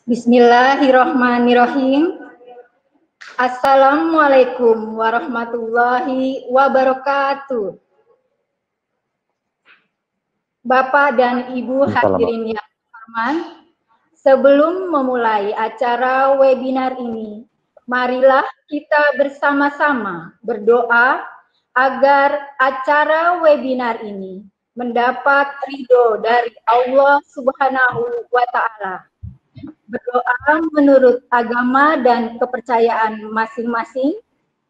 Bismillahirrahmanirrahim. Assalamualaikum warahmatullahi wabarakatuh. Bapak dan Ibu hadirin yang terhormat, sebelum memulai acara webinar ini, marilah kita bersama-sama berdoa agar acara webinar ini mendapat ridho dari Allah Subhanahu wa Ta'ala. Berdoa menurut agama dan kepercayaan masing-masing.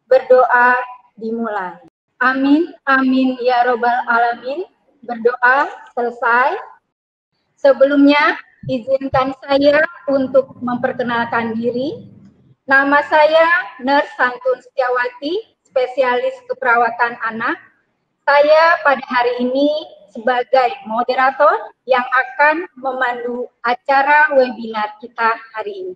Berdoa dimulai. Amin, amin ya robbal alamin. Berdoa selesai. Sebelumnya, izinkan saya untuk memperkenalkan diri. Nama saya Nurse Santun Setiawati, spesialis keperawatan anak. Saya pada hari ini sebagai moderator yang akan memandu acara webinar kita hari ini.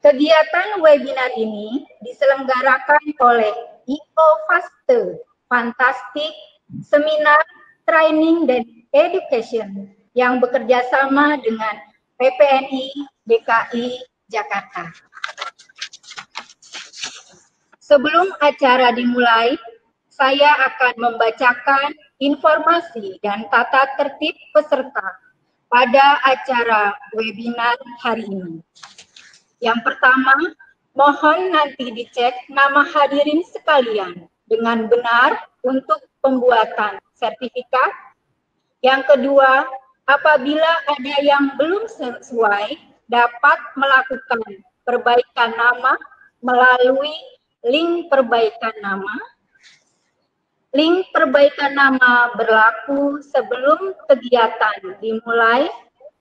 Kegiatan webinar ini diselenggarakan oleh IO FASTE, Fantastic Seminar Training dan Education yang bekerja sama dengan PPNI DKI Jakarta. Sebelum acara dimulai, saya akan membacakan informasi dan tata tertib peserta pada acara webinar hari ini. Yang pertama, mohon nanti dicek nama hadirin sekalian dengan benar untuk pembuatan sertifikat. Yang kedua, apabila ada yang belum sesuai, dapat melakukan perbaikan nama melalui link perbaikan nama. Link perbaikan nama berlaku sebelum kegiatan dimulai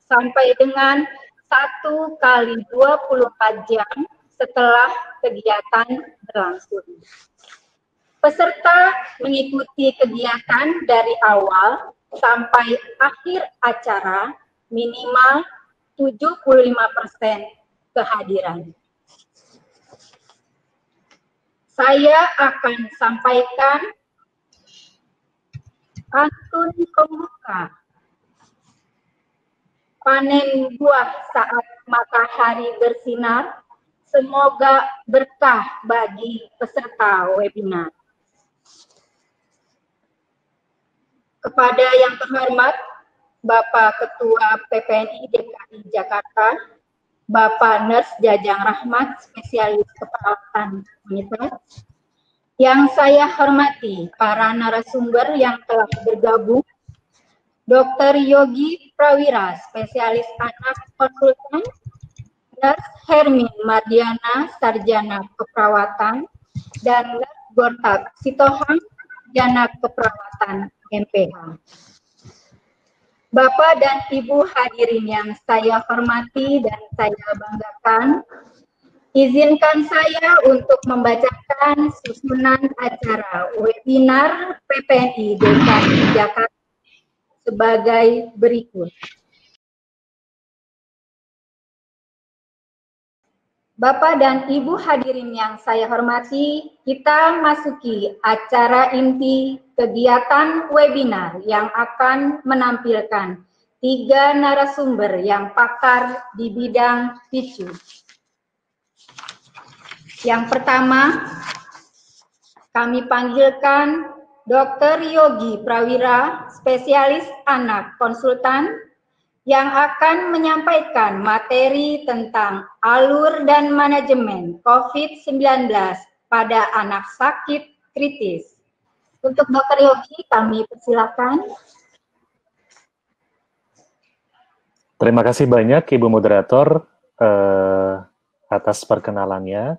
sampai dengan 1 kali 24 jam setelah kegiatan berlangsung. Peserta mengikuti kegiatan dari awal sampai akhir acara minimal 75% kehadiran. Saya akan sampaikan pantun pembuka. Panen buah saat matahari bersinar, semoga berkah bagi peserta webinar. Kepada yang terhormat Bapak Ketua PPNI DKI Jakarta, Bapak Nurse Jajang Rahmat, spesialis keperawatan wanita. Yang saya hormati para narasumber yang telah bergabung, Dr. Yogi Prawira, spesialis anak konsultan, Nurse Hermin Mardiana, sarjana keperawatan, dan Nurse Gortak Sitohang, sarjana keperawatan MPH. Bapak dan Ibu hadirin yang saya hormati dan saya banggakan, izinkan saya untuk membacakan susunan acara webinar PPNI DKI Jakarta sebagai berikut. Bapak dan Ibu hadirin yang saya hormati, kita masuki acara inti kegiatan webinar yang akan menampilkan 3 narasumber yang pakar di bidang PICU. Yang pertama, kami panggilkan Dr. Yogi Prawira, spesialis anak konsultan, yang akan menyampaikan materi tentang alur dan manajemen COVID-19 pada anak sakit kritis. Untuk Dr. Yogi, kami persilakan. Terima kasih banyak Ibu Moderator atas perkenalannya.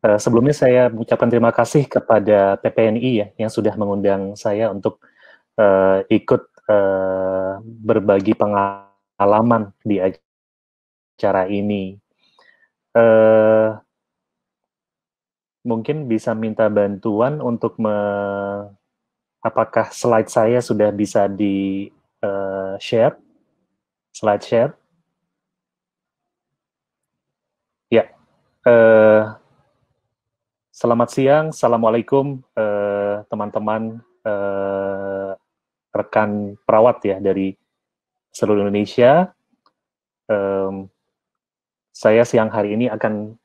Sebelumnya saya mengucapkan terima kasih kepada PPNI ya, yang sudah mengundang saya untuk ikut berbagi pengalaman di acara ini. Mungkin bisa minta bantuan untuk apakah slide saya sudah bisa di share? Slide share? Ya. Selamat siang, Assalamualaikum teman-teman rekan perawat ya dari seluruh Indonesia. saya siang hari ini akan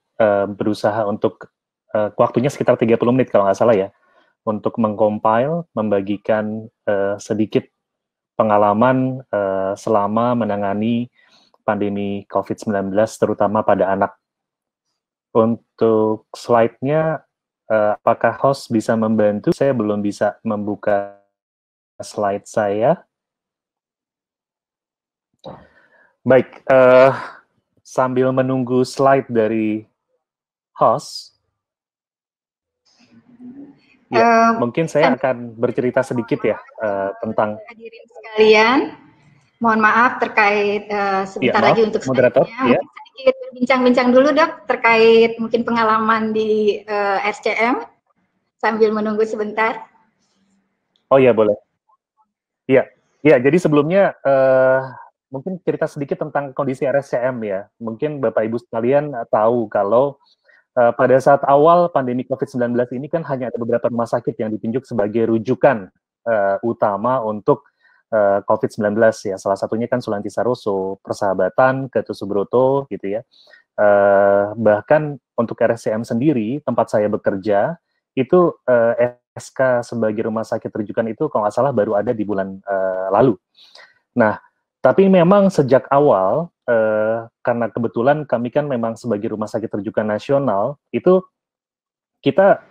berusaha untuk waktunya sekitar 30 menit kalau nggak salah ya, untuk mengcompile, membagikan sedikit pengalaman selama menangani pandemi COVID-19, terutama pada anak. Untuk slide-nya, apakah host bisa membantu? Saya belum bisa membuka slide saya. Baik, sambil menunggu slide dari host, ya, mungkin saya akan bercerita sedikit ya tentang hadirin sekalian. Mohon maaf terkait sebentar lagi untuk moderator. Ya. Sedikit berbincang-bincang dulu Dok terkait mungkin pengalaman di RCM sambil menunggu sebentar. Oh ya, boleh. Iya, jadi sebelumnya mungkin cerita sedikit tentang kondisi RSCM ya. Mungkin Bapak Ibu sekalian tahu kalau pada saat awal pandemi COVID-19 ini kan hanya ada beberapa rumah sakit yang ditunjuk sebagai rujukan utama untuk COVID-19 ya. Salah satunya kan Sulianti Saroso, Persahabatan, Gatot Subroto gitu ya. Bahkan untuk RSCM sendiri, tempat saya bekerja, itu SK sebagai rumah sakit rujukan itu kalau nggak salah baru ada di bulan lalu. Nah, tapi memang sejak awal, karena kebetulan kami kan memang sebagai rumah sakit rujukan nasional, itu kita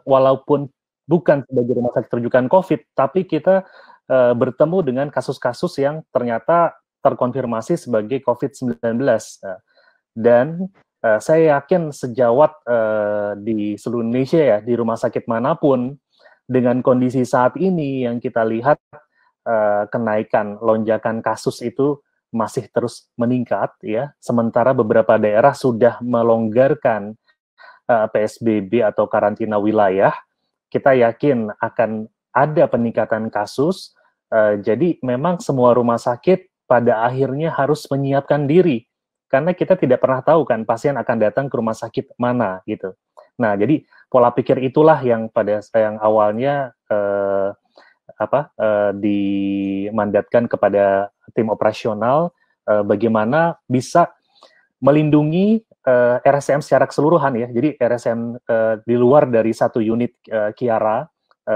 walaupun bukan sebagai rumah sakit rujukan COVID, tapi kita bertemu dengan kasus-kasus yang ternyata terkonfirmasi sebagai COVID-19. Dan saya yakin sejawat di seluruh Indonesia ya, di rumah sakit manapun, dengan kondisi saat ini yang kita lihat kenaikan lonjakan kasus itu masih terus meningkat ya, sementara beberapa daerah sudah melonggarkan PSBB atau karantina wilayah, kita yakin akan ada peningkatan kasus. Jadi memang semua rumah sakit pada akhirnya harus menyiapkan diri, karena kita tidak pernah tahu kan pasien akan datang ke rumah sakit mana gitu. Nah, jadi pola pikir itulah yang awalnya dimandatkan kepada tim operasional bagaimana bisa melindungi RSCM secara keseluruhan ya. Jadi RSCM di luar dari satu unit Kiara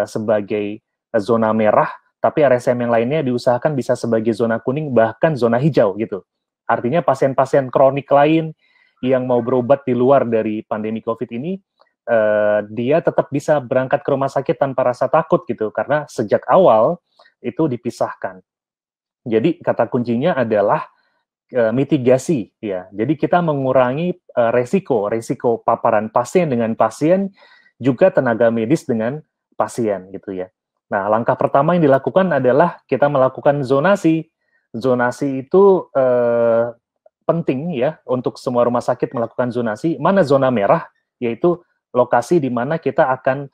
sebagai zona merah, tapi RSCM yang lainnya diusahakan bisa sebagai zona kuning bahkan zona hijau gitu. Artinya pasien-pasien kronik lain yang mau berobat di luar dari pandemi COVID ini, dia tetap bisa berangkat ke rumah sakit tanpa rasa takut gitu, karena sejak awal itu dipisahkan. Jadi kata kuncinya adalah mitigasi ya. Jadi kita mengurangi resiko paparan pasien dengan pasien, juga tenaga medis dengan pasien gitu ya. Nah, langkah pertama yang dilakukan adalah kita melakukan zonasi. Zonasi itu penting ya untuk semua rumah sakit melakukan zonasi. Mana zona merah? Yaitu lokasi di mana kita akan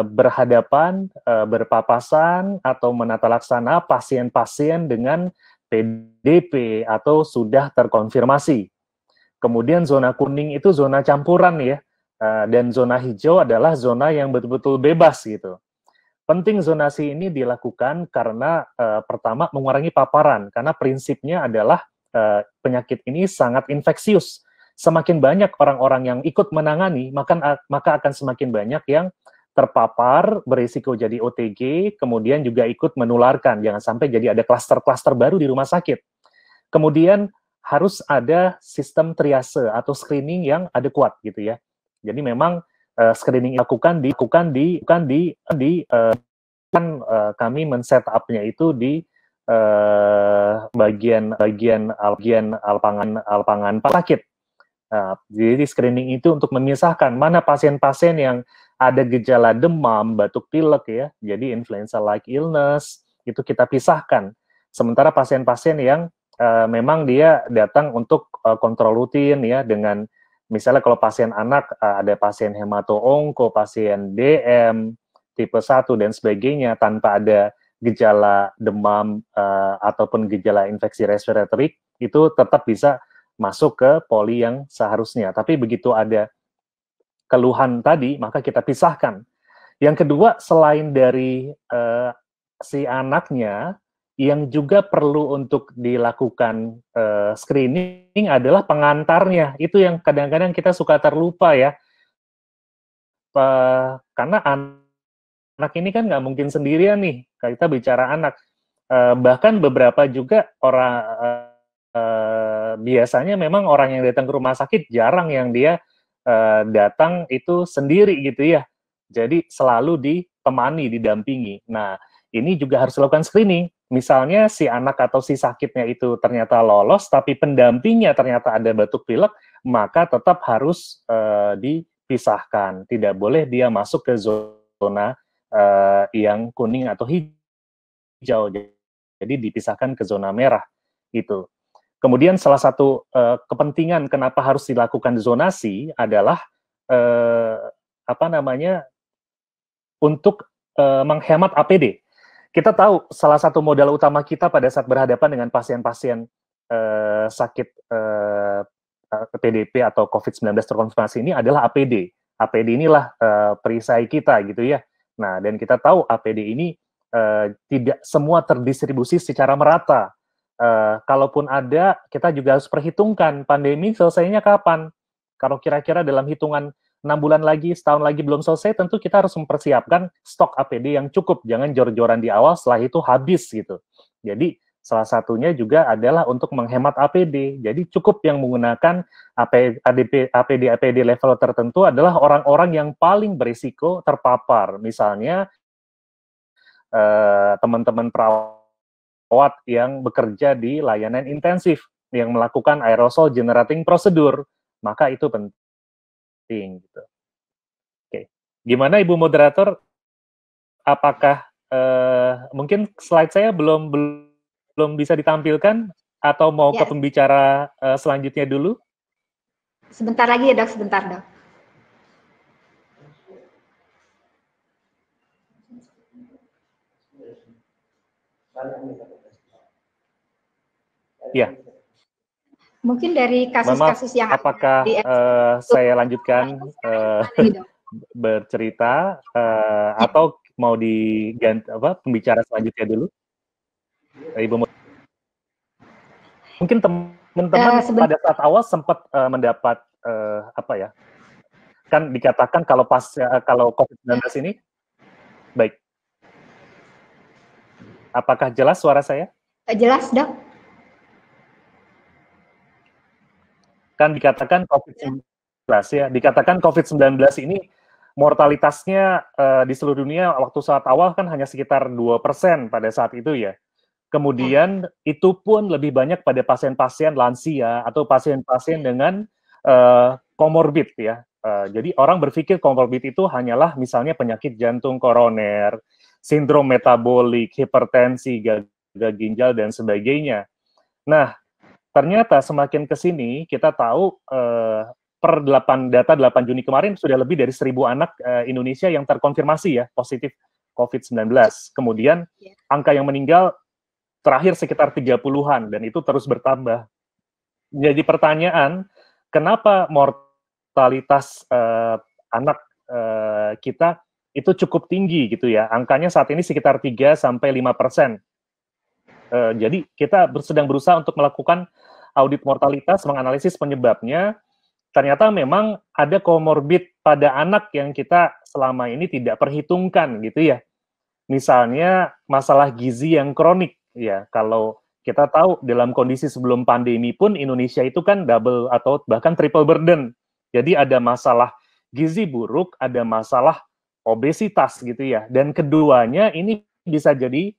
berhadapan, berpapasan atau menata laksana pasien-pasien dengan PDP atau sudah terkonfirmasi. Kemudian zona kuning itu zona campuran ya, dan zona hijau adalah zona yang betul-betul bebas gitu. Penting zonasi ini dilakukan karena pertama mengurangi paparan, karena prinsipnya adalah penyakit ini sangat infeksius. Semakin banyak orang-orang yang ikut menangani, maka akan semakin banyak yang terpapar, berisiko jadi OTG, kemudian juga ikut menularkan. Jangan sampai jadi ada klaster-klaster baru di rumah sakit. Kemudian harus ada sistem triase atau screening yang adekuat gitu ya. Jadi memang screening dilakukan kami men-setupnya itu di bagian alpangan sakit. Jadi screening itu untuk memisahkan mana pasien-pasien yang ada gejala demam, batuk pilek ya, jadi influenza-like illness, itu kita pisahkan. Sementara pasien-pasien yang memang dia datang untuk kontrol rutin ya, dengan misalnya kalau pasien anak ada pasien hemato-onko, pasien DM, tipe 1 dan sebagainya, tanpa ada gejala demam ataupun gejala infeksi respiratorik, itu tetap bisa masuk ke poli yang seharusnya. Tapi begitu ada keluhan tadi, maka kita pisahkan. Yang kedua, selain dari si anaknya, yang juga perlu untuk dilakukan screening adalah pengantarnya. Itu yang kadang-kadang kita suka terlupa ya. Karena anak ini kan nggak mungkin sendirian nih. Kita bicara anak. Bahkan beberapa juga orang biasanya memang orang yang datang ke rumah sakit jarang yang dia datang itu sendiri gitu ya. Jadi selalu ditemani, didampingi. Nah, ini juga harus dilakukan screening. Misalnya si anak atau si sakitnya itu ternyata lolos, tapi pendampingnya ternyata ada batuk pilek, maka tetap harus dipisahkan. Tidak boleh dia masuk ke zona yang kuning atau hijau. Jadi dipisahkan ke zona merah gitu. Kemudian salah satu kepentingan kenapa harus dilakukan zonasi adalah untuk menghemat APD. Kita tahu salah satu modal utama kita pada saat berhadapan dengan pasien-pasien sakit PDP atau COVID-19 terkonfirmasi ini adalah APD. APD inilah perisai kita gitu ya. Nah, dan kita tahu APD ini tidak semua terdistribusi secara merata. Kalaupun ada, kita juga harus perhitungkan pandemi selesainya kapan. Kalau kira-kira dalam hitungan 6 bulan lagi, setahun lagi belum selesai, tentu kita harus mempersiapkan stok APD yang cukup. Jangan jor-joran di awal, setelah itu habis gitu. Jadi salah satunya juga adalah untuk menghemat APD. Jadi cukup yang menggunakan APD level tertentu adalah orang-orang yang paling berisiko terpapar. Misalnya teman-teman perawat yang bekerja di layanan intensif, yang melakukan aerosol generating procedure, maka itu penting. Gitu. Oke, gimana Ibu Moderator? Apakah mungkin slide saya belum bisa ditampilkan atau mau ke pembicara selanjutnya dulu? Sebentar lagi ya Dok, sebentar Dok. Ya. Mungkin dari kasus-kasus yang apakah saya lanjutkan bercerita atau mau diganti pembicara selanjutnya dulu? Ibu mungkin teman-teman pada saat awal sempat mendapat kan dikatakan kalau kalau COVID-19 ini baik. Apakah jelas suara saya? Jelas, Dok. Kan dikatakan COVID-19 ya, dikatakan COVID-19 ini mortalitasnya di seluruh dunia waktu saat awal kan hanya sekitar 2% pada saat itu ya. Kemudian itu pun lebih banyak pada pasien-pasien lansia atau pasien-pasien dengan komorbid ya. Jadi orang berpikir komorbid itu hanyalah misalnya penyakit jantung koroner, sindrom metabolik, hipertensi, gagal ginjal dan sebagainya. Nah, ternyata semakin ke sini kita tahu per data 8 Juni kemarin sudah lebih dari 1.000 anak Indonesia yang terkonfirmasi ya positif COVID-19. Kemudian angka yang meninggal terakhir sekitar 30-an dan itu terus bertambah. Jadi pertanyaan, kenapa mortalitas anak kita itu cukup tinggi gitu ya? Angkanya saat ini sekitar 3-5%. Jadi kita sedang berusaha untuk melakukan audit mortalitas, menganalisis penyebabnya. Ternyata memang ada komorbid pada anak yang kita selama ini tidak perhitungkan gitu ya. Misalnya masalah gizi yang kronik ya. Kalau kita tahu dalam kondisi sebelum pandemi pun Indonesia itu kan double atau bahkan triple burden. Jadi ada masalah gizi buruk, ada masalah obesitas gitu ya. Dan keduanya ini bisa jadi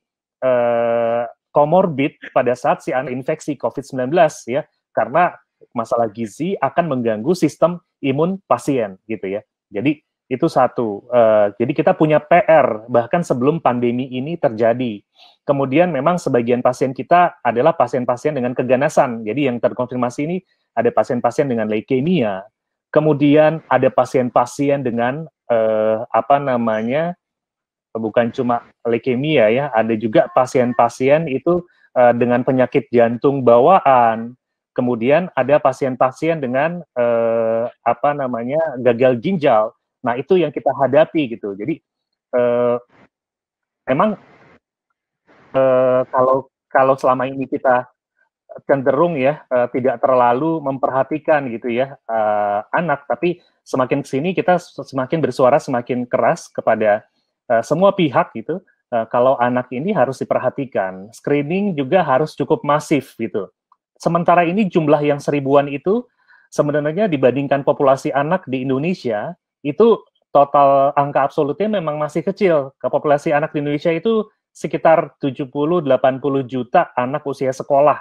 komorbid pada saat si anak infeksi COVID-19 ya, karena masalah gizi akan mengganggu sistem imun pasien gitu ya. Jadi itu satu. Jadi kita punya PR bahkan sebelum pandemi ini terjadi. Kemudian memang sebagian pasien kita adalah pasien-pasien dengan keganasan. Jadi yang terkonfirmasi ini ada pasien-pasien dengan leukemia. Kemudian ada pasien-pasien dengan bukan cuma leukemia ya, ada juga pasien-pasien itu dengan penyakit jantung bawaan. Kemudian ada pasien-pasien dengan gagal ginjal. Nah, itu yang kita hadapi gitu. Jadi memang kalau kalau selama ini kita cenderung ya tidak terlalu memperhatikan gitu ya anak, tapi semakin kesini kita semakin bersuara semakin keras kepada semua pihak gitu. Kalau anak ini harus diperhatikan, screening juga harus cukup masif gitu. Sementara ini jumlah yang 1000-an itu sebenarnya dibandingkan populasi anak di Indonesia itu total angka absolutnya memang masih kecil. Populasi anak di Indonesia itu sekitar 70-80 juta anak usia sekolah.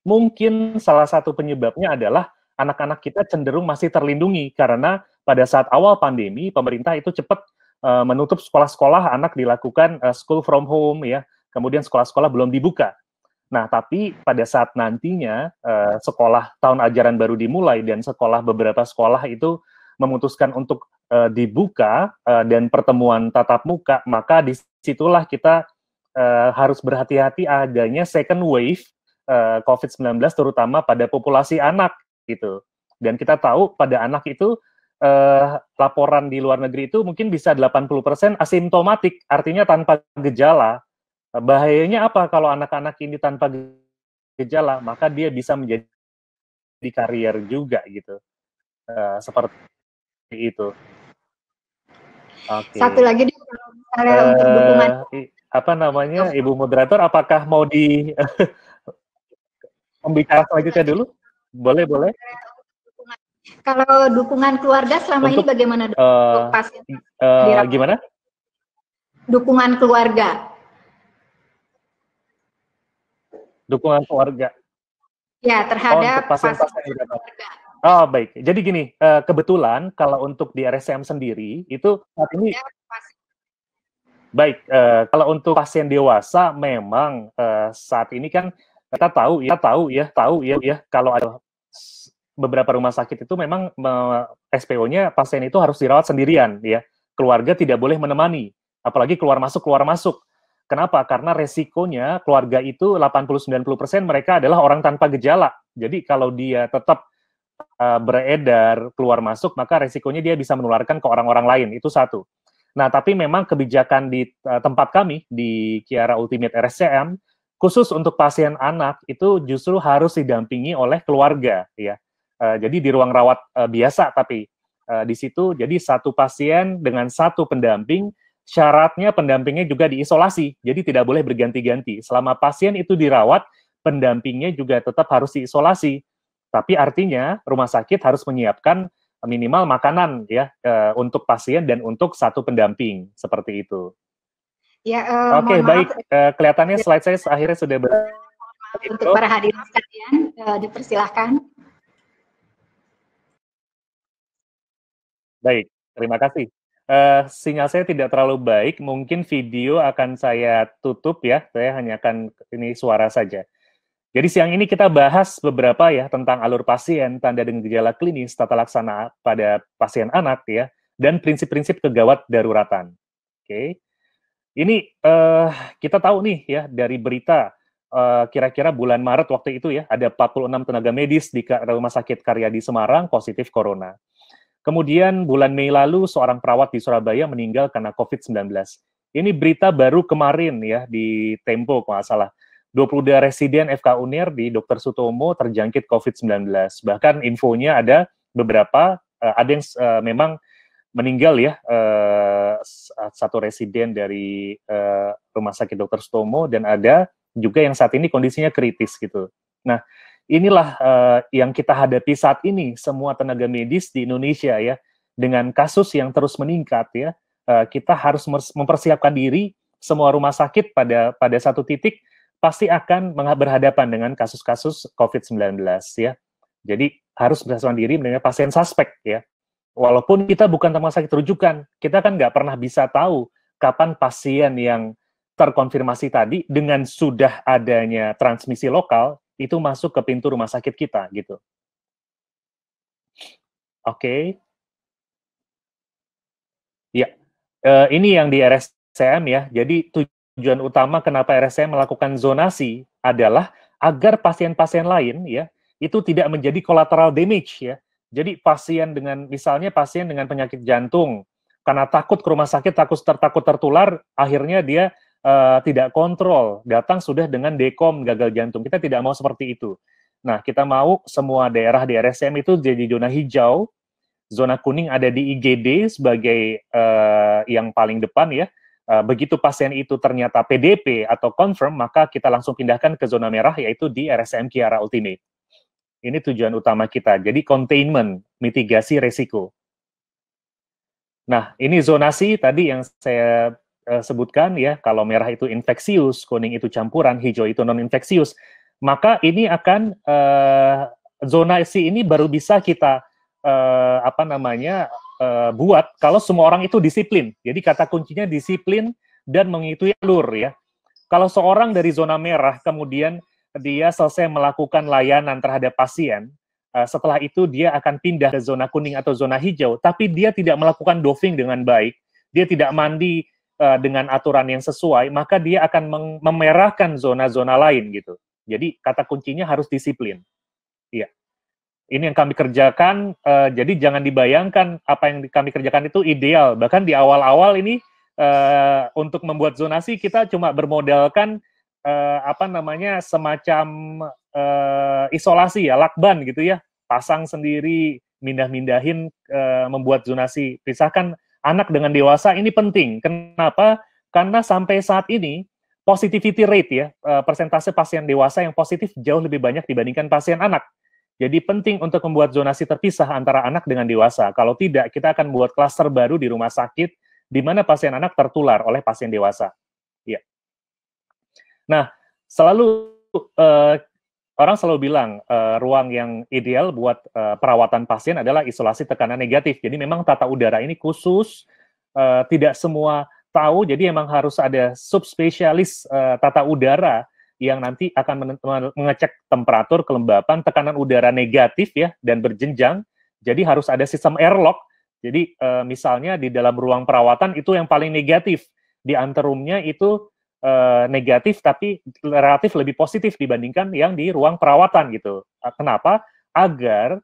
Mungkin salah satu penyebabnya adalah anak-anak kita cenderung masih terlindungi karena pada saat awal pandemi pemerintah itu cepat menutup sekolah-sekolah, anak dilakukan school from home ya, kemudian sekolah-sekolah belum dibuka. Nah, tapi pada saat nantinya sekolah tahun ajaran baru dimulai dan beberapa sekolah itu memutuskan untuk dibuka dan pertemuan tatap muka, maka disitulah kita harus berhati-hati adanya second wave COVID-19 terutama pada populasi anak gitu. Dan kita tahu pada anak itu laporan di luar negeri itu mungkin bisa 80% asimptomatik, artinya tanpa gejala. Bahayanya apa kalau anak-anak ini tanpa gejala, maka dia bisa menjadi karier juga gitu. Seperti itu. Satu lagi nih, kalau misalnya untuk dukungan apa namanya, Ibu moderator, apakah mau di pembicara selanjutnya dulu? Boleh, boleh. Kalau dukungan keluarga selama ini bagaimana untuk pasien? Gimana? Dukungan keluarga. Dukungan keluarga. Ya, terhadap pasien-pasien keluarga. Oh, baik. Jadi gini, kebetulan kalau untuk di RSCM sendiri, itu saat ini baik, kalau untuk pasien dewasa memang saat ini kan kita tahu ya kalau ada beberapa rumah sakit itu memang SPO-nya pasien itu harus dirawat sendirian ya. Keluarga tidak boleh menemani, apalagi keluar masuk. Kenapa? Karena resikonya keluarga itu 80-90% mereka adalah orang tanpa gejala. Jadi kalau dia tetap beredar keluar masuk, maka resikonya dia bisa menularkan ke orang-orang lain. Itu satu. Nah, tapi memang kebijakan di tempat kami, di Kiara Ultimate RSCM, khusus untuk pasien anak, itu justru harus didampingi oleh keluarga. Ya. Jadi di ruang rawat biasa, tapi di situ, jadi satu pasien dengan satu pendamping, syaratnya pendampingnya juga diisolasi, jadi tidak boleh berganti-ganti. Selama pasien itu dirawat, pendampingnya juga tetap harus diisolasi. Tapi artinya rumah sakit harus menyiapkan minimal makanan ya untuk pasien dan untuk satu pendamping seperti itu. Ya, Oke, baik. Kelihatannya slide saya akhirnya sudah untuk para hadirin sekalian, dipersilahkan. Baik, terima kasih. Sinyal saya tidak terlalu baik, mungkin video akan saya tutup ya. Saya hanya akan ini suara saja. Jadi siang ini kita bahas beberapa ya tentang alur pasien, tanda dengan gejala klinis, tata laksana pada pasien anak ya, dan prinsip-prinsip kegawat daruratan. Oke, ini kita tahu nih ya dari berita kira-kira bulan Maret waktu itu ya ada 46 tenaga medis di Rumah Sakit Karyadi Semarang positif corona. Kemudian bulan Mei lalu seorang perawat di Surabaya meninggal karena COVID-19. Ini berita baru kemarin ya di Tempo kalau nggak salah. 22 residen FK Unair di Dr. Sutomo terjangkit COVID-19. Bahkan infonya ada beberapa, ada yang memang meninggal ya, satu residen dari Rumah Sakit Dr. Sutomo, dan ada juga yang saat ini kondisinya kritis gitu. Nah, inilah yang kita hadapi saat ini, semua tenaga medis di Indonesia ya, dengan kasus yang terus meningkat ya, kita harus mempersiapkan diri, semua rumah sakit pada satu titik, pasti akan berhadapan dengan kasus-kasus COVID-19 ya. Jadi harus bersiapkan diri dengan pasien suspek ya. Walaupun kita bukan rumah sakit rujukan, kita kan nggak pernah bisa tahu kapan pasien yang terkonfirmasi tadi dengan sudah adanya transmisi lokal itu masuk ke pintu rumah sakit kita gitu. Oke. Ya, ini yang di RSCM ya. Jadi tujuan utama kenapa RSCM melakukan zonasi adalah agar pasien-pasien lain ya itu tidak menjadi collateral damage ya. Jadi misalnya pasien dengan penyakit jantung karena takut ke rumah sakit, takut tertular, akhirnya dia tidak kontrol, datang sudah dengan dekom gagal jantung. Kita tidak mau seperti itu. Nah, kita mau semua daerah di RSCM itu jadi zona hijau, zona kuning ada di IGD sebagai yang paling depan ya. Begitu pasien itu ternyata PDP atau confirm, maka kita langsung pindahkan ke zona merah, yaitu di RSCM Kiara Ultimate. Ini tujuan utama kita. Jadi containment, mitigasi resiko. Nah, ini zonasi tadi yang saya sebutkan ya, kalau merah itu infeksius, kuning itu campuran, hijau itu non-infeksius. Maka ini akan zonasi ini baru bisa kita buat kalau semua orang itu disiplin. Jadi kata kuncinya disiplin dan mengikuti alur ya. Kalau seorang dari zona merah kemudian dia selesai melakukan layanan terhadap pasien, setelah itu dia akan pindah ke zona kuning atau zona hijau, tapi dia tidak melakukan dosing dengan baik, dia tidak mandi dengan aturan yang sesuai, maka dia akan memerahkan zona-zona lain gitu. Jadi kata kuncinya harus disiplin. Iya. Ini yang kami kerjakan, jadi jangan dibayangkan apa yang kami kerjakan itu ideal. Bahkan di awal-awal ini untuk membuat zonasi kita cuma bermodalkan semacam isolasi ya, lakban gitu ya, pasang sendiri, mindah-mindahin, membuat zonasi, pisahkan anak dengan dewasa. Ini penting. Kenapa? Karena sampai saat ini positivity rate ya, persentase pasien dewasa yang positif jauh lebih banyak dibandingkan pasien anak. Jadi penting untuk membuat zonasi terpisah antara anak dengan dewasa. Kalau tidak, kita akan buat klaster baru di rumah sakit di mana pasien anak tertular oleh pasien dewasa. Ya. Nah, orang selalu bilang ruang yang ideal buat perawatan pasien adalah isolasi tekanan negatif. Jadi memang tata udara ini khusus, tidak semua tahu, jadi memang harus ada subspesialis tata udara yang nanti akan mengecek temperatur, kelembapan, tekanan udara negatif ya, dan berjenjang. Jadi harus ada sistem airlock. Jadi misalnya di dalam ruang perawatan itu yang paling negatif, di anterumnya itu negatif tapi relatif lebih positif dibandingkan yang di ruang perawatan gitu. Kenapa? Agar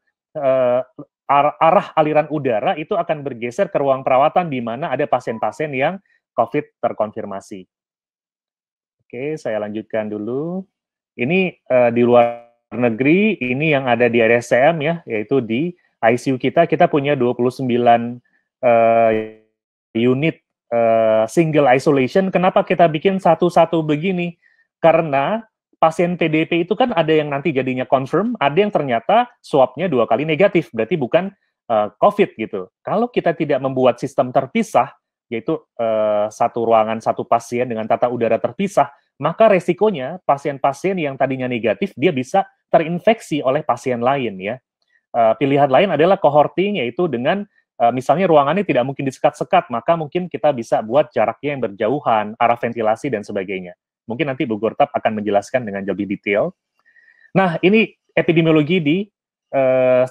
arah aliran udara itu akan bergeser ke ruang perawatan di mana ada pasien-pasien yang COVID terkonfirmasi. Oke, saya lanjutkan dulu. Ini di luar negeri, ini yang ada di RSCM ya, yaitu di ICU kita punya 29 unit single isolation. Kenapa kita bikin satu-satu begini? Karena pasien PDP itu kan ada yang nanti jadinya confirm, ada yang ternyata swabnya 2 kali negatif, berarti bukan COVID gitu. Kalau kita tidak membuat sistem terpisah, yaitu satu ruangan satu pasien dengan tata udara terpisah, maka resikonya pasien-pasien yang tadinya negatif, dia bisa terinfeksi oleh pasien lain ya. Pilihan lain adalah cohorting, yaitu dengan misalnya ruangannya tidak mungkin disekat-sekat, maka mungkin kita bisa buat jaraknya yang berjauhan, arah ventilasi, dan sebagainya. Mungkin nanti Bu Gurtap akan menjelaskan dengan lebih detail. Nah, ini epidemiologi di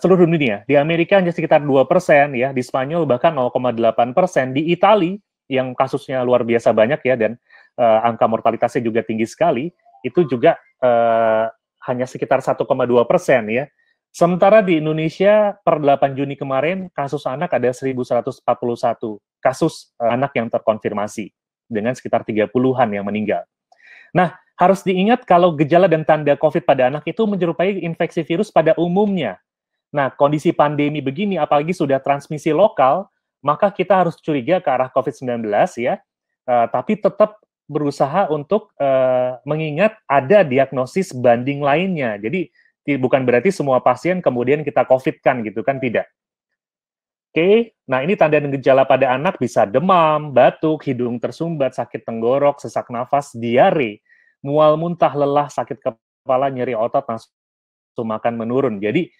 seluruh dunia. Di Amerika hanya sekitar 2%, ya, di Spanyol bahkan 0,8%, di Itali yang kasusnya luar biasa banyak ya, dan angka mortalitasnya juga tinggi sekali, itu juga hanya sekitar 1,2% ya. Sementara di Indonesia per 8 Juni kemarin kasus anak ada 1.141 kasus anak yang terkonfirmasi dengan sekitar 30-an yang meninggal. Nah, harus diingat kalau gejala dan tanda COVID pada anak itu menyerupai infeksi virus pada umumnya. Nah, kondisi pandemi begini, apalagi sudah transmisi lokal, maka kita harus curiga ke arah COVID-19 ya, tapi tetap berusaha untuk mengingat ada diagnosis banding lainnya. Jadi, bukan berarti semua pasien kemudian kita COVID-kan gitu kan, tidak. Oke, nah ini tanda dan gejala pada anak bisa demam, batuk, hidung tersumbat, sakit tenggorok, sesak nafas, diare, mual muntah, lelah, sakit kepala, nyeri otot, nafsu makan menurun. Jadi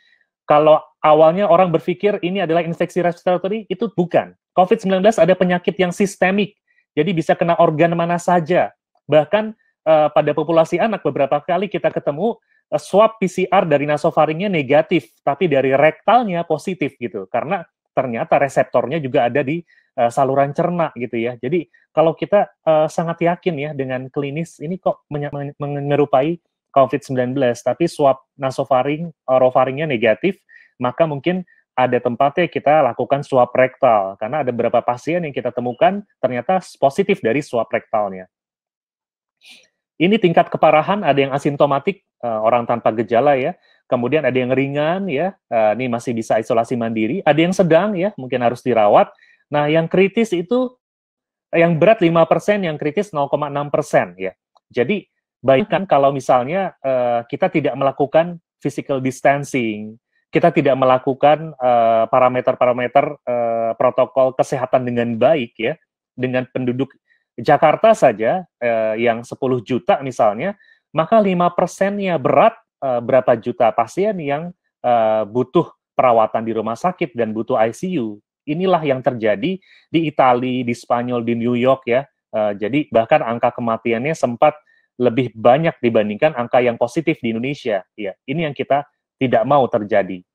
kalau awalnya orang berpikir ini adalah infeksi respiratori, itu bukan. COVID-19 ada penyakit yang sistemik, jadi bisa kena organ mana saja. Bahkan pada populasi anak beberapa kali kita ketemu swab PCR dari nasofaringnya negatif, tapi dari rektalnya positif gitu, karena ternyata reseptornya juga ada di saluran cerna gitu ya. Jadi kalau kita sangat yakin ya dengan klinis ini kok menyerupai COVID-19, tapi swab nasofaring, orofaringnya negatif, maka mungkin ada tempatnya kita lakukan swab rektal, karena ada beberapa pasien yang kita temukan ternyata positif dari swab rektalnya. Ini tingkat keparahan, ada yang asimptomatik, orang tanpa gejala ya, kemudian ada yang ringan ya, ini masih bisa isolasi mandiri, ada yang sedang ya, mungkin harus dirawat. Nah, yang kritis itu yang berat 5%, yang kritis 0,6% ya. Jadi bayangkan kalau misalnya kita tidak melakukan physical distancing, kita tidak melakukan parameter-parameter protokol kesehatan dengan baik ya, dengan penduduk Jakarta saja yang 10 juta misalnya, maka 5%-nya berat, berapa juta pasien yang butuh perawatan di rumah sakit dan butuh ICU. Inilah yang terjadi di Italia, di Spanyol, di New York ya. Jadi bahkan angka kematiannya sempat lebih banyak dibandingkan angka yang positif di Indonesia. Ya, ini yang kita tidak mau terjadi.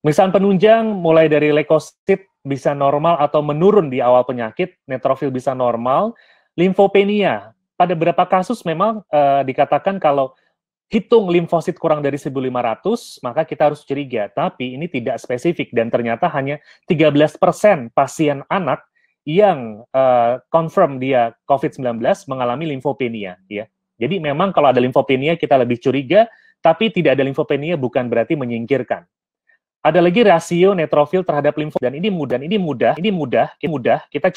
Misal penunjang mulai dari leukosit bisa normal atau menurun di awal penyakit, neutrofil bisa normal, limfopenia. Pada beberapa kasus memang dikatakan kalau hitung limfosit kurang dari 1.500, maka kita harus curiga. Tapi ini tidak spesifik dan ternyata hanya 13% pasien anak yang confirm dia COVID-19 mengalami limfopenia. Ya. Jadi memang kalau ada limfopenia kita lebih curiga, tapi tidak ada limfopenia bukan berarti menyingkirkan. Ada lagi rasio neutrofil terhadap limfosit dan ini mudah kita.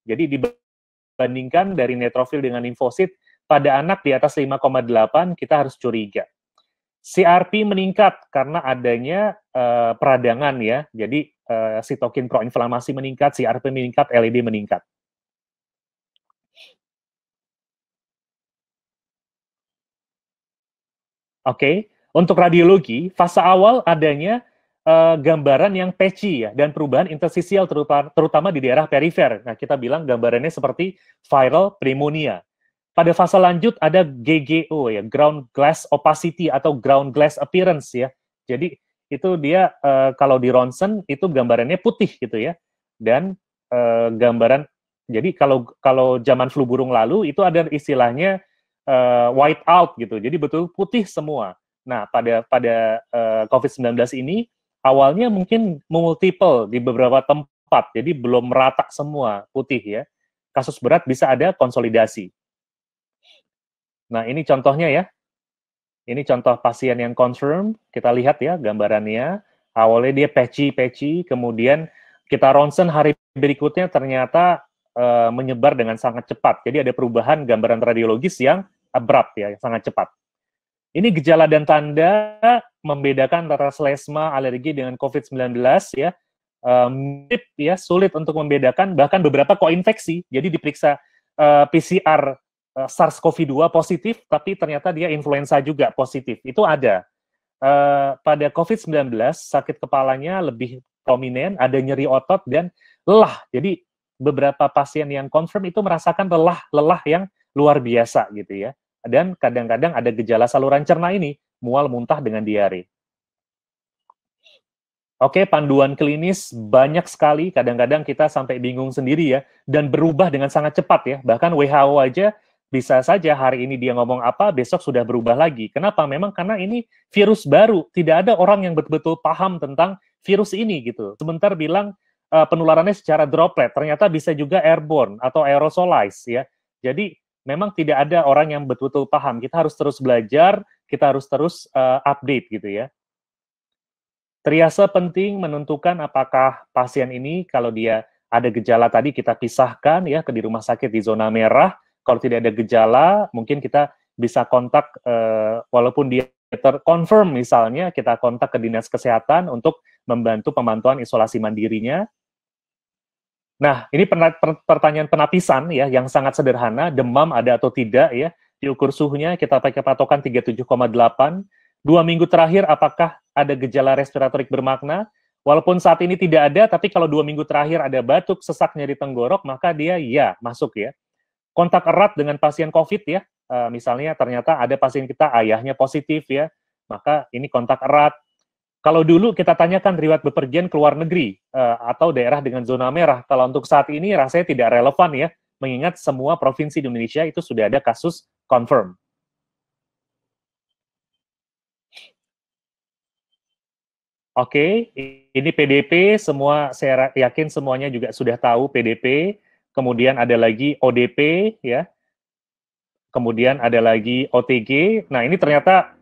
Jadi dibandingkan dari neutrofil dengan limfosit pada anak di atas 5,8 kita harus curiga. CRP meningkat karena adanya peradangan ya. Jadi sitokin proinflamasi meningkat, CRP meningkat, LED meningkat. Oke. Untuk radiologi, fase awal adanya gambaran yang patchy ya, dan perubahan interstisial terutama di daerah perifer. Nah, kita bilang gambarannya seperti viral pneumonia. Pada fase lanjut ada GGO ya, ground glass opacity atau ground glass appearance ya. Jadi itu dia kalau di ronsen itu gambarannya putih gitu ya. Dan gambaran jadi kalau zaman flu burung lalu itu ada istilahnya white out gitu. Jadi betul putih semua. Nah, pada COVID-19 ini awalnya mungkin multiple di beberapa tempat. Jadi belum merata semua putih ya. Kasus berat bisa ada konsolidasi. Nah, ini contohnya ya. Ini contoh pasien yang confirm. Kita lihat ya gambarannya. Awalnya dia patchy, kemudian kita ronsen hari berikutnya ternyata menyebar dengan sangat cepat. Jadi ada perubahan gambaran radiologis yang abrupt ya, yang sangat cepat. Ini gejala dan tanda membedakan antara selesma alergi dengan COVID-19 ya. Mirip ya, sulit untuk membedakan, bahkan beberapa koinfeksi. Jadi diperiksa PCR SARS-CoV-2 positif, tapi ternyata dia influenza juga positif. Itu ada. Pada COVID-19, sakit kepalanya lebih prominent, ada nyeri otot, dan lelah. Jadi beberapa pasien yang confirm itu merasakan lelah yang luar biasa gitu ya. Dan kadang-kadang ada gejala saluran cerna ini, mual, muntah dengan diare. Oke, panduan klinis banyak sekali, kadang-kadang kita sampai bingung sendiri ya, dan berubah dengan sangat cepat ya. Bahkan WHO aja bisa saja hari ini dia ngomong apa, besok sudah berubah lagi. Kenapa? Memang karena ini virus baru, tidak ada orang yang betul-betul paham tentang virus ini gitu. Sebentar bilang penularannya secara droplet, ternyata bisa juga airborne atau aerosolize ya. Jadi memang tidak ada orang yang betul-betul paham. Kita harus terus belajar, kita harus terus update gitu ya. Triase penting menentukan apakah pasien ini kalau dia ada gejala tadi kita pisahkan ya di rumah sakit di zona merah. Kalau tidak ada gejala, mungkin kita bisa kontak walaupun dia terkonfirm misalnya, kita kontak ke dinas kesehatan untuk membantu pemantauan isolasi mandirinya. Nah, ini pertanyaan penapisan ya yang sangat sederhana, demam ada atau tidak ya. Diukur suhunya kita pakai patokan 37,8. 2 minggu terakhir apakah ada gejala respiratorik bermakna? Walaupun saat ini tidak ada, tapi kalau 2 minggu terakhir ada batuk, sesak, nyeri tenggorok, maka dia ya masuk ya. Kontak erat dengan pasien COVID ya, misalnya ternyata ada pasien kita ayahnya positif ya, maka ini kontak erat. Kalau dulu kita tanyakan riwayat bepergian ke luar negeri atau daerah dengan zona merah, kalau untuk saat ini rasanya tidak relevan ya, mengingat semua provinsi di Indonesia itu sudah ada kasus confirm. Oke, ini PDP, semua saya yakin semuanya juga sudah tahu PDP. Kemudian ada lagi ODP, ya. kemudian ada lagi OTG. Nah, ini ternyata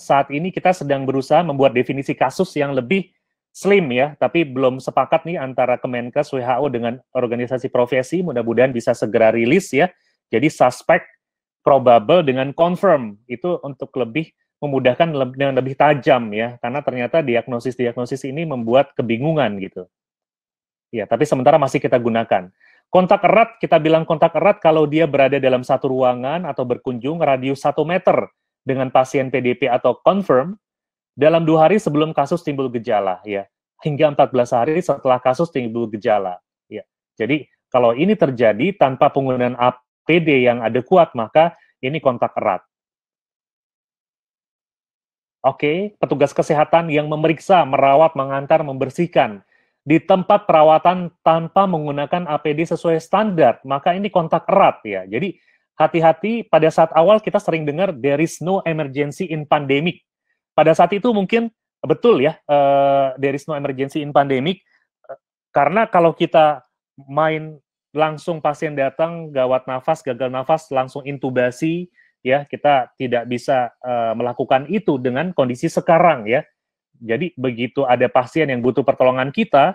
saat ini kita sedang berusaha membuat definisi kasus yang lebih slim ya, tapi belum sepakat nih antara Kemenkes, WHO dengan organisasi profesi. Mudah-mudahan bisa segera rilis ya. Jadi suspect, probable dengan confirm itu untuk lebih memudahkan dengan lebih tajam ya, karena ternyata diagnosis ini membuat kebingungan gitu. Ya, tapi sementara masih kita gunakan. Kontak erat, kita bilang kontak erat kalau dia berada dalam satu ruangan atau berkunjung radius 1 meter dengan pasien PDP atau confirm dalam 2 hari sebelum kasus timbul gejala, ya, hingga 14 hari setelah kasus timbul gejala. Ya. Jadi kalau ini terjadi tanpa penggunaan APD yang adekuat, maka ini kontak erat. Oke, petugas kesehatan yang memeriksa, merawat, mengantar, membersihkan di tempat perawatan tanpa menggunakan APD sesuai standar, maka ini kontak erat ya. Jadi hati-hati, pada saat awal kita sering dengar there is no emergency in pandemic. Pada saat itu mungkin betul ya, there is no emergency in pandemic, karena kalau kita main langsung pasien datang gawat nafas, gagal nafas, langsung intubasi, ya kita tidak bisa melakukan itu dengan kondisi sekarang ya. Jadi begitu ada pasien yang butuh pertolongan kita,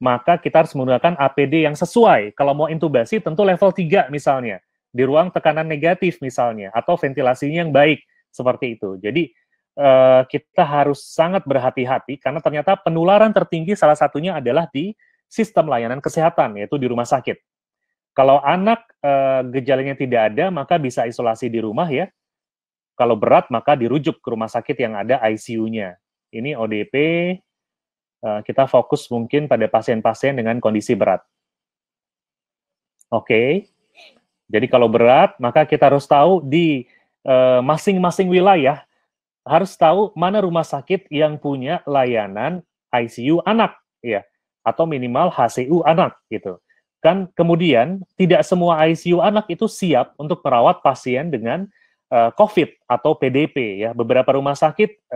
maka kita harus menggunakan APD yang sesuai. Kalau mau intubasi tentu level 3 misalnya, di ruang tekanan negatif misalnya, atau ventilasinya yang baik, seperti itu. Jadi kita harus sangat berhati-hati, karena ternyata penularan tertinggi salah satunya adalah di sistem layanan kesehatan, yaitu di rumah sakit. Kalau anak gejalanya tidak ada, maka bisa isolasi di rumah ya. Kalau berat, maka dirujuk ke rumah sakit yang ada ICU-nya. Ini ODP, kita fokus mungkin pada pasien-pasien dengan kondisi berat. Oke, jadi kalau berat, maka kita harus tahu di masing-masing wilayah, harus tahu mana rumah sakit yang punya layanan ICU anak, ya, atau minimal HCU anak, gitu. Kan kemudian, tidak semua ICU anak itu siap untuk merawat pasien dengan COVID atau PDP ya. Beberapa rumah sakit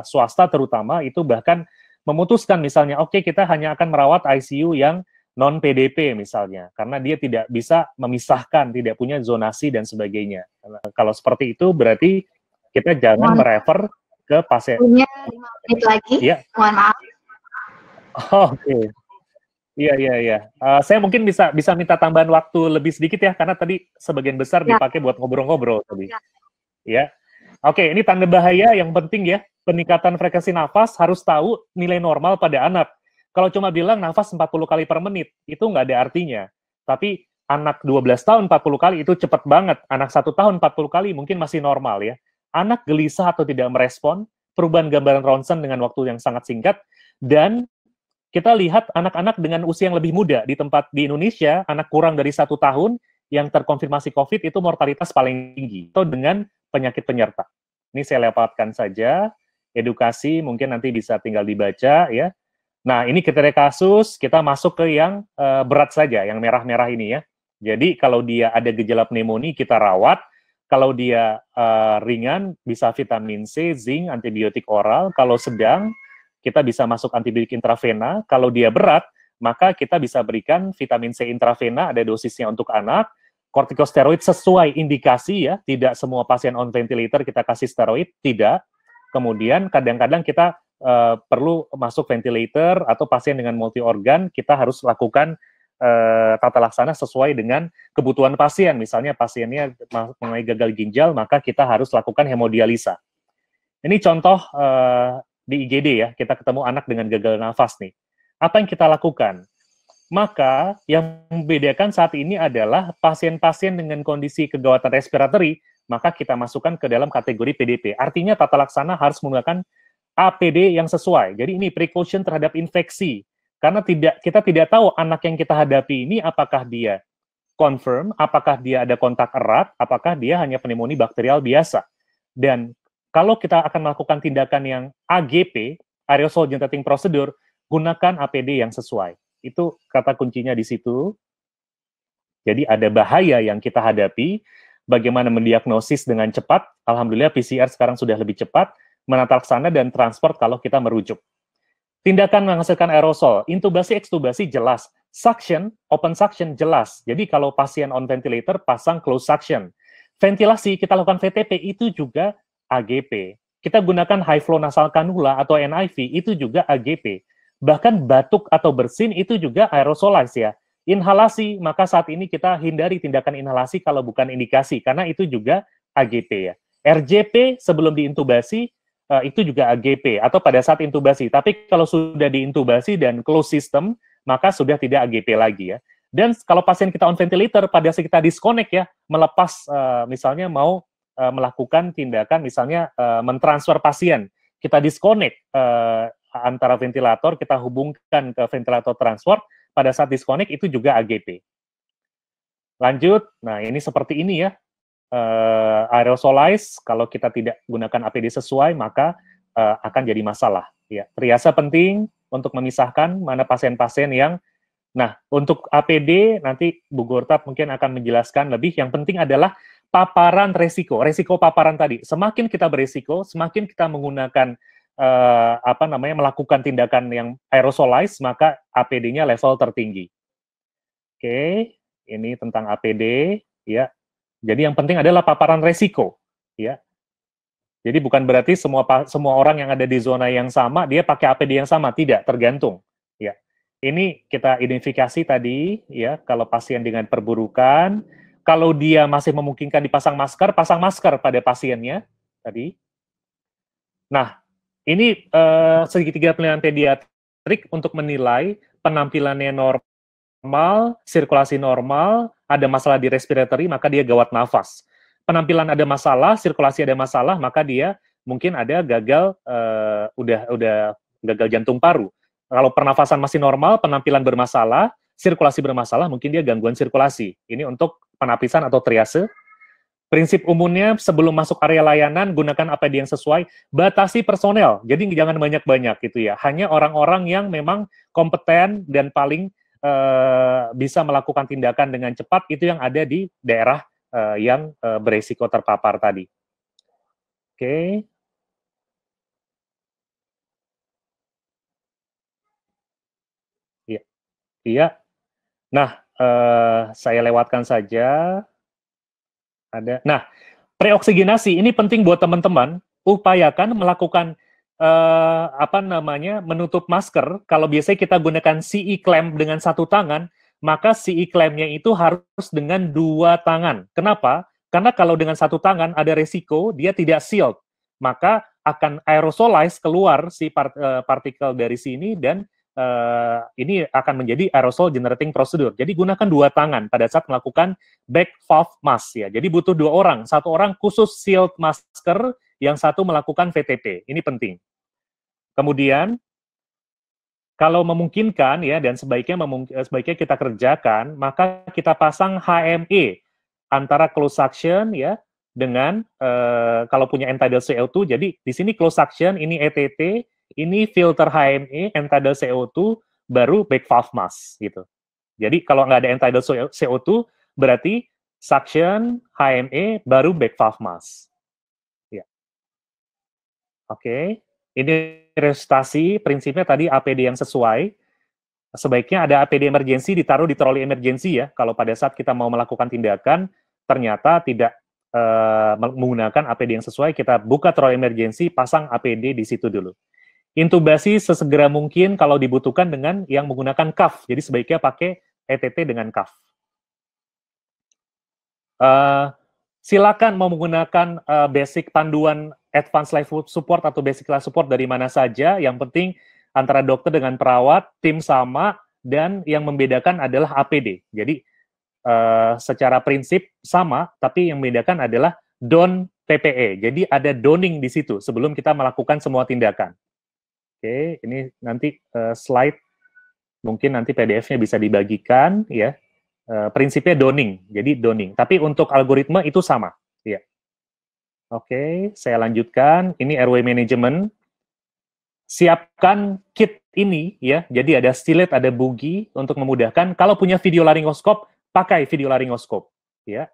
swasta terutama itu bahkan memutuskan misalnya oke, kita hanya akan merawat ICU yang non PDP misalnya, karena dia tidak bisa memisahkan, tidak punya zonasi dan sebagainya. Kalau seperti itu berarti kita jangan merefer ke pasien. Punya 5 menit lagi. Ya. Mohon maaf. Oke. Iya. Saya mungkin bisa minta tambahan waktu lebih sedikit ya, karena tadi sebagian besar dipakai buat ngobrol-ngobrol tadi. Ya. Oke, ini tanda bahaya yang penting ya. Peningkatan frekuensi nafas harus tahu nilai normal pada anak. Kalau cuma bilang nafas 40 kali per menit, itu nggak ada artinya. Tapi anak 12 tahun 40 kali itu cepat banget. Anak 1 tahun 40 kali mungkin masih normal ya. Anak gelisah atau tidak merespon, perubahan gambaran ronsen dengan waktu yang sangat singkat, dan kita lihat anak-anak dengan usia yang lebih muda di tempat di Indonesia, anak kurang dari 1 tahun yang terkonfirmasi COVID itu mortalitas paling tinggi, atau dengan penyakit penyerta. Ini saya lewatkan saja, edukasi mungkin nanti bisa tinggal dibaca ya. Nah, ini kriteria kasus, kita masuk ke yang berat saja, yang merah-merah ini ya. Jadi kalau dia ada gejala pneumonia kita rawat, kalau dia ringan bisa vitamin C, zinc, antibiotik oral, kalau sedang kita bisa masuk antibiotik intravena. Kalau dia berat, maka kita bisa berikan vitamin C intravena, ada dosisnya untuk anak. Kortikosteroid sesuai indikasi ya, tidak semua pasien on ventilator kita kasih steroid, tidak. Kemudian kadang-kadang kita perlu masuk ventilator atau pasien dengan multi organ, kita harus lakukan tata laksana sesuai dengan kebutuhan pasien. Misalnya pasiennya mengalami gagal ginjal, maka kita harus lakukan hemodialisa. Ini contoh di IGD ya, kita ketemu anak dengan gagal nafas nih. Apa yang kita lakukan? Maka yang membedakan saat ini adalah pasien-pasien dengan kondisi kegawatan respiratory, maka kita masukkan ke dalam kategori PDP. Artinya tata laksana harus menggunakan APD yang sesuai. Jadi ini precaution terhadap infeksi. Karena kita tidak tahu anak yang kita hadapi ini apakah dia confirm, apakah dia ada kontak erat, apakah dia hanya pneumonia bakterial biasa. Dan kalau kita akan melakukan tindakan yang AGP, aerosol generating procedure, gunakan APD yang sesuai. Itu kata kuncinya di situ. Jadi ada bahaya yang kita hadapi, bagaimana mendiagnosis dengan cepat. Alhamdulillah PCR sekarang sudah lebih cepat, menata laksana dan transport kalau kita merujuk. Tindakan menghasilkan aerosol, intubasi, ekstubasi jelas. Suction, open suction jelas. Jadi kalau pasien on ventilator pasang closed suction. Ventilasi kita lakukan VTP itu juga AGP. Kita gunakan high flow nasal cannula atau NIV itu juga AGP. Bahkan batuk atau bersin itu juga aerosolize ya. Inhalasi, maka saat ini kita hindari tindakan inhalasi kalau bukan indikasi karena itu juga AGP ya. RJP sebelum diintubasi itu juga AGP atau pada saat intubasi. Tapi kalau sudah diintubasi dan closed system maka sudah tidak AGP lagi ya. Dan kalau pasien kita on ventilator, pada saat kita disconnect ya, melepas misalnya mau melakukan tindakan misalnya mentransfer pasien, kita disconnect antara ventilator, kita hubungkan ke ventilator transport, pada saat disconnect itu juga AGP. Lanjut, nah ini seperti ini ya, aerosolize, kalau kita tidak gunakan APD sesuai, maka akan jadi masalah. Ya, triase penting untuk memisahkan mana pasien-pasien yang, nah untuk APD nanti Bu Gortab mungkin akan menjelaskan lebih. Yang penting adalah paparan resiko paparan tadi. Semakin kita beresiko, semakin kita menggunakan melakukan tindakan yang aerosolize, maka APD-nya level tertinggi. Oke, ini tentang APD, ya. Jadi yang penting adalah paparan resiko, ya. Jadi bukan berarti semua orang yang ada di zona yang sama dia pakai APD yang sama, tidak, tergantung. Ya, ini kita identifikasi tadi, ya, kalau pasien dengan perburukan, kalau dia masih memungkinkan dipasang masker, pasang masker pada pasiennya tadi. Nah, ini segitiga penilaian pediatrik untuk menilai penampilannya normal, sirkulasi normal, ada masalah di respiratory, maka dia gawat nafas. Penampilan ada masalah, sirkulasi ada masalah, maka dia mungkin ada gagal, udah gagal jantung paru. Kalau pernafasan masih normal, penampilan bermasalah, sirkulasi bermasalah, mungkin dia gangguan sirkulasi. Ini untuk penapisan atau triase. Prinsip umumnya sebelum masuk area layanan, gunakan APD yang sesuai, batasi personel, jadi jangan banyak-banyak gitu ya. Hanya orang-orang yang memang kompeten dan paling bisa melakukan tindakan dengan cepat, itu yang ada di daerah yang beresiko terpapar tadi. Oke. Iya. Iya. Nah, saya lewatkan saja. Ada. Nah, preoksigenasi ini penting buat teman-teman. Upayakan melakukan menutup masker. Kalau biasanya kita gunakan CE clamp dengan satu tangan, maka CE clamp-nya itu harus dengan dua tangan. Kenapa? Karena kalau dengan satu tangan ada resiko dia tidak sealed, maka akan aerosolize keluar si partikel dari sini dan ini akan menjadi aerosol generating procedure. Jadi gunakan dua tangan pada saat melakukan back valve mask ya. Jadi butuh dua orang, satu orang khusus sealed masker, yang satu melakukan VTP. Ini penting. Kemudian kalau memungkinkan ya, dan sebaiknya kita kerjakan, maka kita pasang HME antara closed suction ya dengan kalau punya end-tidal CO2. Jadi di sini closed suction, ini ETT, ini filter HME, end-tidal CO2, baru back valve mask gitu. Jadi kalau nggak ada end-tidal CO2, berarti suction, HME, baru back valve mask. Ya. Oke. Ini resusitasi, prinsipnya tadi APD yang sesuai. Sebaiknya ada APD emergency ditaruh di troli emergency ya. Kalau pada saat kita mau melakukan tindakan, ternyata tidak menggunakan APD yang sesuai, kita buka troli emergency, pasang APD di situ dulu. Intubasi sesegera mungkin kalau dibutuhkan dengan yang menggunakan cuff. Jadi sebaiknya pakai ETT dengan cuff. Silakan mau menggunakan basic panduan advanced life support atau basic life support dari mana saja. Yang penting antara dokter dengan perawat, tim sama, dan yang membedakan adalah APD. Jadi secara prinsip sama, tapi yang membedakan adalah don PPE. Jadi ada donning di situ sebelum kita melakukan semua tindakan. Oke, ini nanti slide, mungkin nanti PDF-nya bisa dibagikan ya. Prinsipnya donning, jadi donning. Tapi untuk algoritma itu sama. Ya. Oke, saya lanjutkan. Ini airway management. Siapkan kit ini ya. Jadi ada stilet, ada bugi untuk memudahkan. Kalau punya video larynxoscope, pakai video larynxoscope. Ya.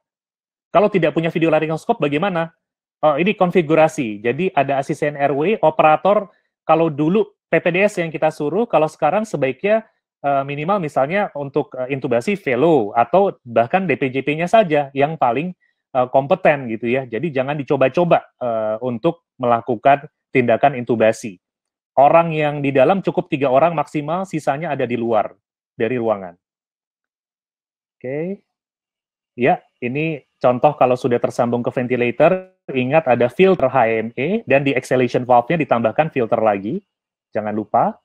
Kalau tidak punya video larynxoscope, bagaimana? Oh, ini konfigurasi. Jadi ada asisten airway, operator. Kalau dulu PPDS yang kita suruh, kalau sekarang sebaiknya minimal misalnya untuk intubasi velo atau bahkan DPJP-nya saja yang paling kompeten gitu ya. Jadi jangan dicoba-coba untuk melakukan tindakan intubasi. Orang yang di dalam cukup 3 orang maksimal, sisanya ada di luar dari ruangan. Oke. Ya, ini contoh kalau sudah tersambung ke ventilator, ingat ada filter HME dan di exhalation valve-nya ditambahkan filter lagi. Jangan lupa.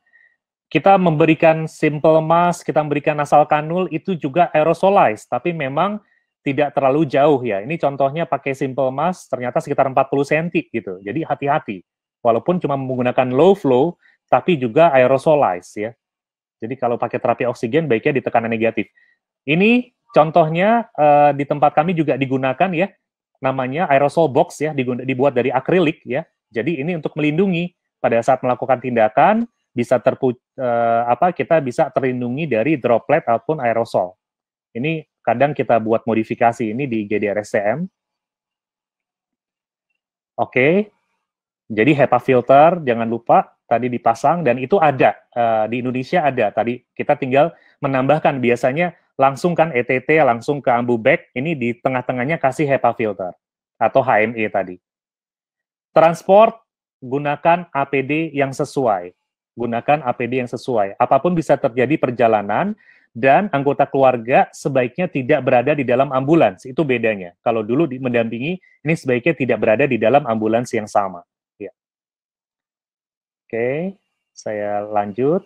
Kita memberikan simple mask, kita memberikan nasal kanul, itu juga aerosolize, tapi memang tidak terlalu jauh ya. Ini contohnya pakai simple mask, ternyata sekitar 40 cm gitu. Jadi hati-hati. Walaupun cuma menggunakan low flow, tapi juga aerosolize ya. Jadi kalau pakai terapi oksigen, baiknya di tekanan negatif. Ini contohnya di tempat kami juga digunakan ya, namanya aerosol box ya, dibuat dari akrilik ya. Jadi ini untuk melindungi pada saat melakukan tindakan, bisa kita bisa terlindungi dari droplet ataupun aerosol. Ini kadang kita buat modifikasi ini di IGD RSCM. Oke. Jadi HEPA filter, jangan lupa tadi dipasang, dan itu ada, di Indonesia ada. Tadi kita tinggal menambahkan, biasanya langsung kan ETT, langsung ke ambu bag, ini di tengah-tengahnya kasih HEPA filter, atau HME tadi. Transport, gunakan APD yang sesuai. Gunakan APD yang sesuai. Apapun bisa terjadi perjalanan, dan anggota keluarga sebaiknya tidak berada di dalam ambulans, itu bedanya. Kalau dulu mendampingi, ini sebaiknya tidak berada di dalam ambulans yang sama. Oke, saya lanjut.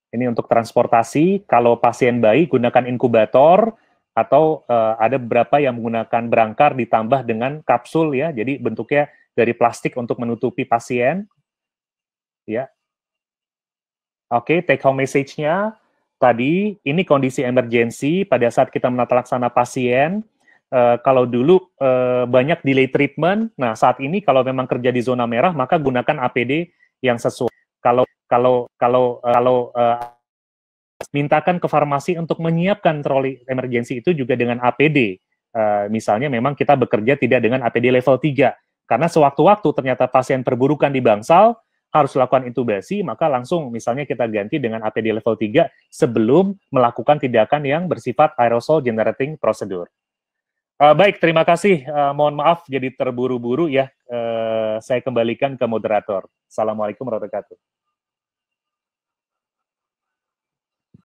Ini untuk transportasi, kalau pasien bayi gunakan inkubator, atau ada beberapa yang menggunakan berangkar ditambah dengan kapsul ya, jadi bentuknya dari plastik untuk menutupi pasien. Ya. Oke, take home message-nya, tadi ini kondisi emergensi pada saat kita menata laksana pasien. Kalau dulu banyak delay treatment, nah saat ini kalau memang kerja di zona merah, maka gunakan APD yang sesuai. Kalau mintakan ke farmasi untuk menyiapkan troli emergensi itu juga dengan APD. Misalnya memang kita bekerja tidak dengan APD level 3, karena sewaktu-waktu ternyata pasien perburukan di bangsal, harus lakukan intubasi, maka langsung misalnya kita ganti dengan APD level 3 sebelum melakukan tindakan yang bersifat aerosol generating procedure. Baik, terima kasih. Mohon maaf jadi terburu-buru ya. Saya kembalikan ke moderator. Assalamualaikum warahmatullahi wabarakatuh.